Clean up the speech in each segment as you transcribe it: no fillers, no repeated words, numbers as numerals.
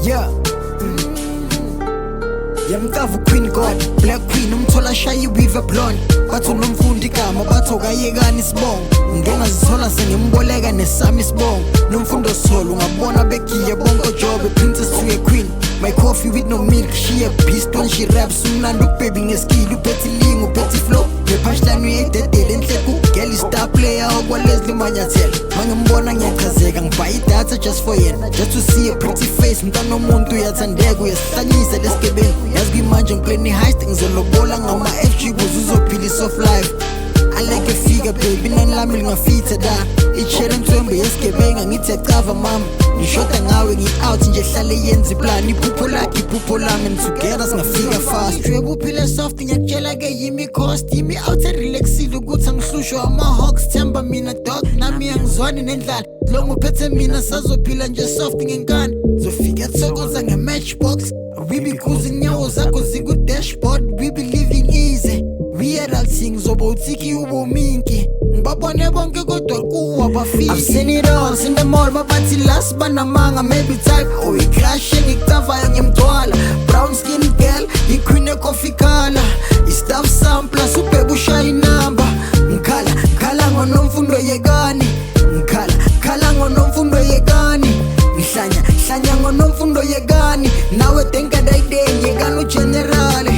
Yeah. Yamkavu Queen God, Black Queen umthola shayi weave blonde. Batho nomfundi igama batho kayekani sibongo. Ngengazithola sengimboleka nesami isibongo. Nomfundo solo ungabona begiye bonke job princess to a queen. My coffee with no milk, she a beast when she raps. Umnandi baby ngeskill uphethe lingo uphethe flow. The punchline uyayidedele enhleko. Girl is star player okwalezli manyathela. Mangimbona ngiyachazeka ngibuy idatha just for yena. Just to see a pretty face mntana omuntu uyathandeka uyasihlanyisa lesigebengu. Yazi kuyimanje ngiplani heist ngizolobola ngama-FG kuze uzophilisa of life. I like a figure baby nani lami lingafitha da. Itshela mthwembe yesigebenga ngithe cava mama. Ngishoda ngawe ngi-out nje hlale yenza iplani. Iphupho lakhe iphupho lami and together singafika fast. Jwebe uphile soft ngiyakutshela ke yimi cost. Yimi out relaxile ukuthi angihlushwa ama-hawks. Themba mina dog nami angizwani nendlala. Lo nguphethe mina sazophila nje soft ngenkani. Zofika thokoza nge-matchbox. We be cruising nyawo zakho ziku-dashboard. We be living easy. We adulting zobotiki ubominki. Ngibabone bonke kodwa kuwa bafiki. I've seen it all, seen them all. Mabathi last banamanga maybe type. Oh ikrashe ngikutavayo ngiyamthwala. Brown skin girl, iqueen e-coffee color. I-staff sampler, subhebe ushaya inamba. Ngikhala ngonomfundo yekani. Ngikhala ngonomfundo yekani. Ngihlanya ngonomfundo yekani. Nawe denka dayideng yekani ugenerale.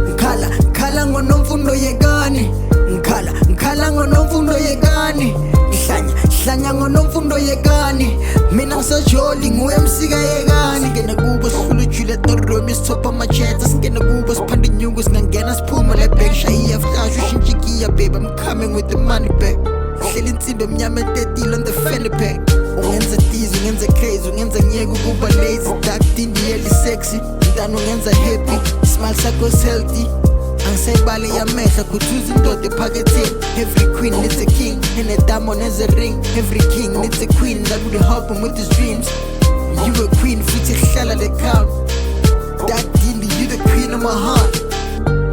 Ngikhala ngonomfundo yekani. Ngikhala ngonomfundo yekani. Ngihlanya ngonomfundo yekani. Mina ngisajoli nguwe msika yekani. Singena kubo sifuna uJuliet noRomeo sithopha ama-chats. Singena kubo siphanda inyungu singangena siphuma le bank. Shayi aftasho ushintshe igiya babe I'm coming with the money back. Hlela insimbi emnyama etetile on the fanny pack. Ungenza tease, ungenza crazy, ungenza ngiyeke ukuba lazy. Dark tindi yeli sexy, mntana ungenza happy. Smile sakho healthy. Angisayibale yamehla kuthuza indoda ephaketheni. Every queen needs a king and a diamond as a ring. Every king needs a queen that would help him with his dreams. You a queen futhi hlala le crown. Dark tindi you the queen of my heart.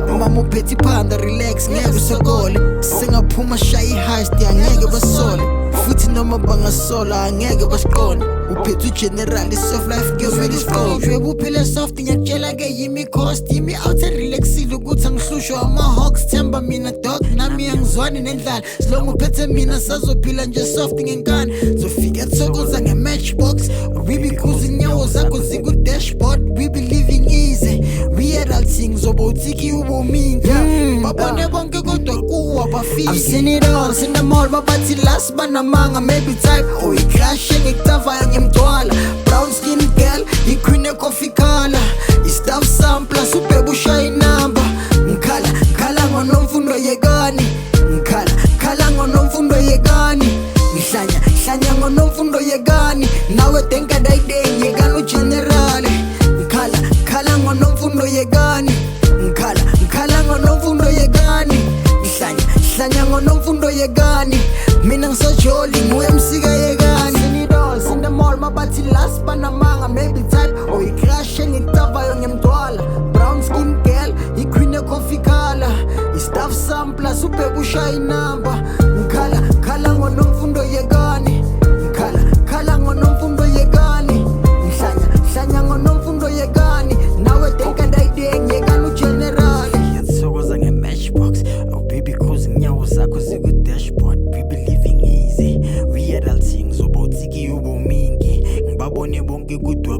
Mama uphethe iphanda relax ngeke usokole. Singaphuma shayi heist angeke basole. Futhi noma bangasola angeke basiqonde. Uphethe ugeneral soft life girl with his gold. Jwebe uphile soft ngiyakutshela ke yimi cost. Yimi out relaxile ukuthi angihlushwa ama-hawks. Themba mina dog nami angizwani nendlala. Silonga uphethe mina sazophila nje soft ngenkani. Zofika thokoza nge-matchbox. We be cruising nyawo zakho ziku-dashboard. We be living easy. We adulting zobotiki ubominki. Babone bonke kodwa kuwa bafiki. I've seen it all, seen them all. Babathi last banamanga maybe type. Oh ikrashe ngikutavayo ngiyamthwala. Brown skin girl, iqueen e-coffee color. I-staff sampler, subhebe ushaya inamba. Ngikhala ngonomfundo yekani. Ngikhala ngonomfundo yekani. Ngihlanya ngonomfundo yekani. Nawe denka dayideng yekani ugenerale. Ngikhala ngonomfundo yekani. Ngikhala ngonomfundo yekani. Ngihlanya ngonomfundo yekani. Mina ngisajoli nguwe msika yekani. Seen it all, seen them all. Mabathi last banamanga maybe type. Oh ikrashe ngikutavayo ngiyamthwala. Brown skin girl, iqueen e-coffee color. I-staff sampler, subhebe ushaya inamba. Ngikhala ngonomfundo yekani. Ngikhala ngonomfundo yekani. Ngihlanya ngonomfundo yekani. Nawe denka dayideng yekani ugeneral. Ngiyathokoza nge-matchbox. Oh baby cruising nyawo zakho ziku-dashboard. We be living easy. We adulting zobotiki ubominki. Ngibabone bonke kodwa